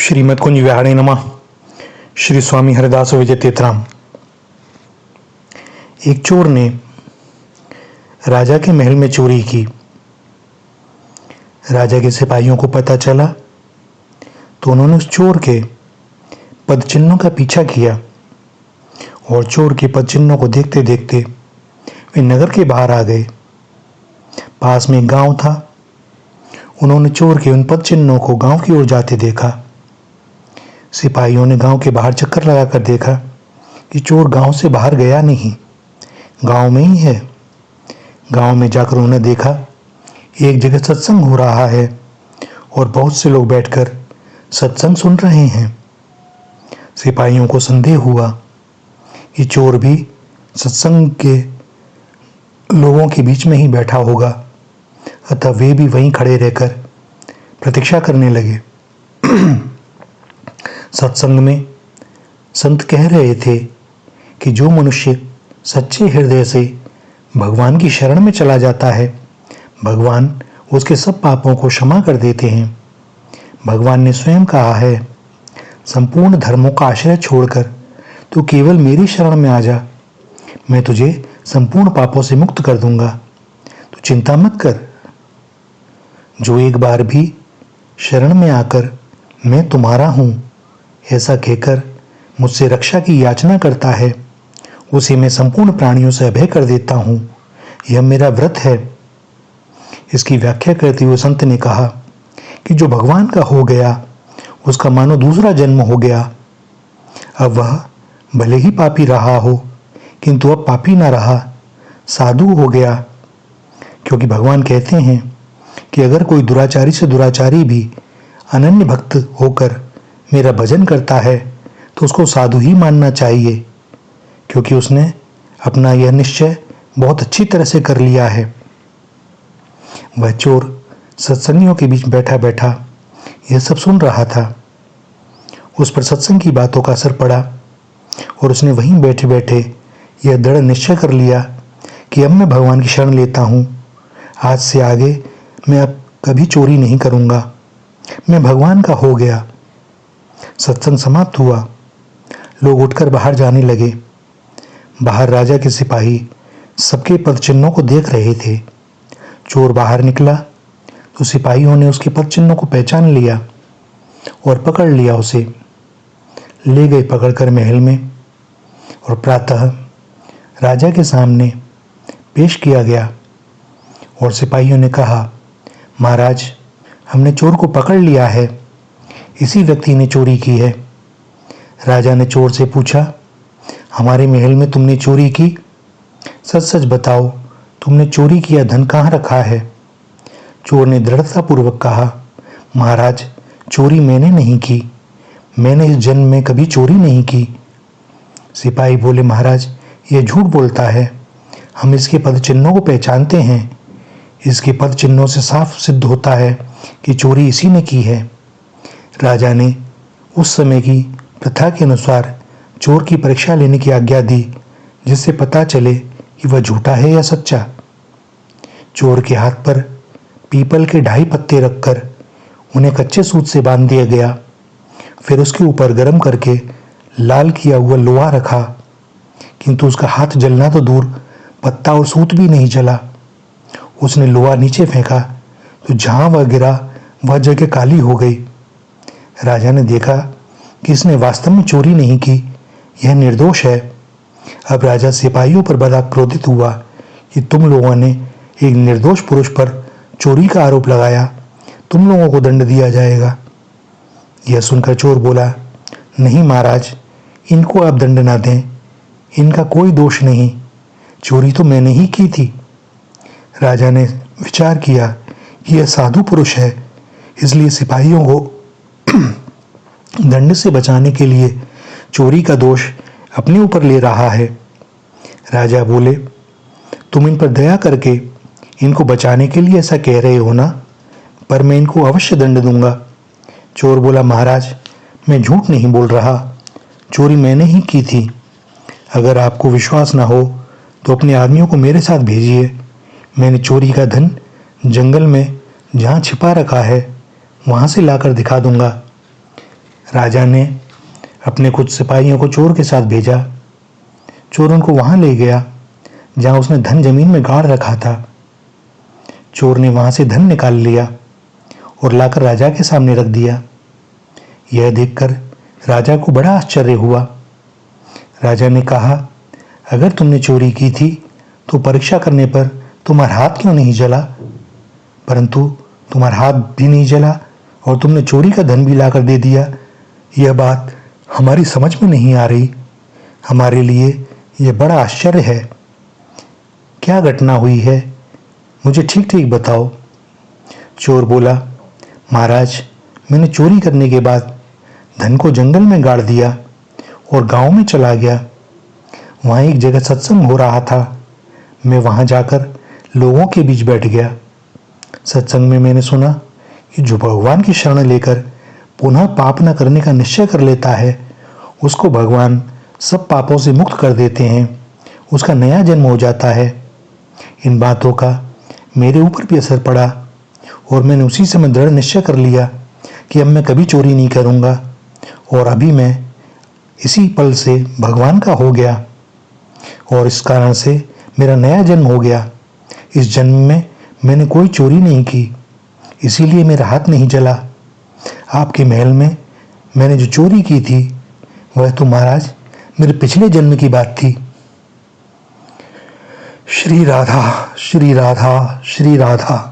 श्रीमद् कुंज विहारे नमः। श्री स्वामी हरिदास विजय तीर्थराम। एक चोर ने राजा के महल में चोरी की। राजा के सिपाहियों को पता चला तो उन्होंने उस चोर के पदचिन्हों का पीछा किया और चोर के पदचिन्हों को देखते देखते वे नगर के बाहर आ गए। पास में एक गांव था। उन्होंने चोर के उन पदचिन्हों को गांव की ओर जाते देखा। सिपाहियों ने गांव के बाहर चक्कर लगाकर देखा कि चोर गांव से बाहर गया नहीं, गांव में ही है। गांव में जाकर उन्होंने देखा एक जगह सत्संग हो रहा है और बहुत से लोग बैठकर सत्संग सुन रहे हैं। सिपाहियों को संदेह हुआ कि चोर भी सत्संग के लोगों के बीच में ही बैठा होगा, अतः वे भी वहीं खड़े रहकर प्रतीक्षा करने लगे। सत्संग में संत कह रहे थे कि जो मनुष्य सच्चे हृदय से भगवान की शरण में चला जाता है, भगवान उसके सब पापों को क्षमा कर देते हैं। भगवान ने स्वयं कहा है, संपूर्ण धर्मों का आश्रय छोड़कर तू केवल मेरी शरण में आ जा, मैं तुझे संपूर्ण पापों से मुक्त कर दूंगा, तू चिंता मत कर। जो एक बार भी शरण में आकर मैं तुम्हारा हूं ऐसा कहकर मुझसे रक्षा की याचना करता है, उसे मैं संपूर्ण प्राणियों से अभय कर देता हूं। यह मेरा व्रत है। इसकी व्याख्या करते हुए संत ने कहा कि जो भगवान का हो गया उसका मानो दूसरा जन्म हो गया। अब वह भले ही पापी रहा हो किंतु अब पापी ना रहा, साधु हो गया। क्योंकि भगवान कहते हैं कि अगर कोई दुराचारी से दुराचारी भी अनन्य भक्त होकर मेरा भजन करता है तो उसको साधु ही मानना चाहिए, क्योंकि उसने अपना यह निश्चय बहुत अच्छी तरह से कर लिया है। वह चोर सत्संगियों के बीच बैठा बैठा यह सब सुन रहा था। उस पर सत्संग की बातों का असर पड़ा और उसने वहीं बैठे बैठे यह दृढ़ निश्चय कर लिया कि अब मैं भगवान की शरण लेता हूँ। आज से आगे मैं अब कभी चोरी नहीं करूँगा, मैं भगवान का हो गया। सत्संग समाप्त हुआ। लोग उठकर बाहर जाने लगे। बाहर राजा के सिपाही सबके पदचिन्हों को देख रहे थे। चोर बाहर निकला तो सिपाहियों ने उसके पदचिन्हों को पहचान लिया और पकड़ लिया। उसे ले गए पकड़कर महल में और प्रातः राजा के सामने पेश किया गया और सिपाहियों ने कहा, महाराज, हमने चोर को पकड़ लिया है, इसी व्यक्ति ने चोरी की है। राजा ने चोर से पूछा, हमारे महल में तुमने चोरी की? सच सच बताओ, तुमने चोरी किया धन कहाँ रखा है? चोर ने दृढ़तापूर्वक कहा, महाराज, चोरी मैंने नहीं की, मैंने इस जन्म में कभी चोरी नहीं की। सिपाही बोले, महाराज, यह झूठ बोलता है, हम इसके पदचिन्हों को पहचानते हैं। इसके पदचिन्हों से साफ सिद्ध होता है कि चोरी इसी ने की है। राजा ने उस समय की प्रथा के अनुसार चोर की परीक्षा लेने की आज्ञा दी, जिससे पता चले कि वह झूठा है या सच्चा। चोर के हाथ पर पीपल के 2.5 पत्ते रखकर उन्हें कच्चे सूत से बांध दिया गया। फिर उसके ऊपर गर्म करके लाल किया हुआ लोहा रखा, किंतु उसका हाथ जलना तो दूर, पत्ता और सूत भी नहीं जला। उसने लोहा नीचे फेंका तो जहां वह गिरा वह जगह काली हो गई। राजा ने देखा कि इसने वास्तव में चोरी नहीं की, यह निर्दोष है। अब राजा सिपाहियों पर बड़ा क्रोधित हुआ कि तुम लोगों ने एक निर्दोष पुरुष पर चोरी का आरोप लगाया, तुम लोगों को दंड दिया जाएगा। यह सुनकर चोर बोला, नहीं महाराज, इनको आप दंड ना दें, इनका कोई दोष नहीं, चोरी तो मैंने ही की थी। राजा ने विचार किया कि यह साधु पुरुष है, इसलिए सिपाहियों को दंड से बचाने के लिए चोरी का दोष अपने ऊपर ले रहा है। राजा बोले, तुम इन पर दया करके इनको बचाने के लिए ऐसा कह रहे हो ना, पर मैं इनको अवश्य दंड दूंगा। चोर बोला, महाराज, मैं झूठ नहीं बोल रहा, चोरी मैंने ही की थी। अगर आपको विश्वास ना हो तो अपने आदमियों को मेरे साथ भेजिए, मैंने चोरी का धन जंगल में जहाँ छिपा रखा है वहाँ से लाकर दिखा दूंगा। राजा ने अपने कुछ सिपाहियों को चोर के साथ भेजा। चोर उनको वहां ले गया जहां उसने धन जमीन में गाड़ रखा था। चोर ने वहां से धन निकाल लिया और लाकर राजा के सामने रख दिया। यह देखकर राजा को बड़ा आश्चर्य हुआ। राजा ने कहा, अगर तुमने चोरी की थी तो परीक्षा करने पर तुम्हारा हाथ क्यों नहीं जला? परंतु तुम्हारा हाथ भी नहीं जला और तुमने चोरी का धन भी लाकर दे दिया। यह बात हमारी समझ में नहीं आ रही। हमारे लिए यह बड़ा आश्चर्य है। क्या घटना हुई है, मुझे ठीक ठीक बताओ। चोर बोला, महाराज, मैंने चोरी करने के बाद धन को जंगल में गाड़ दिया और गांव में चला गया। वहां एक जगह सत्संग हो रहा था। मैं वहां जाकर लोगों के बीच बैठ गया। सत्संग में मैंने सुना कि जो भगवान की शरण लेकर पुनः पाप न करने का निश्चय कर लेता है, उसको भगवान सब पापों से मुक्त कर देते हैं, उसका नया जन्म हो जाता है। इन बातों का मेरे ऊपर भी असर पड़ा और मैंने उसी समय दृढ़ निश्चय कर लिया कि अब मैं कभी चोरी नहीं करूंगा और अभी मैं इसी पल से भगवान का हो गया और इस कारण से मेरा नया जन्म हो गया। इस जन्म में मैंने कोई चोरी नहीं की, इसीलिए मेरा हाथ नहीं जला। आपके महल में मैंने जो चोरी की थी वह तो महाराज मेरे पिछले जन्म की बात थी। श्री राधा, श्री राधा, श्री राधा।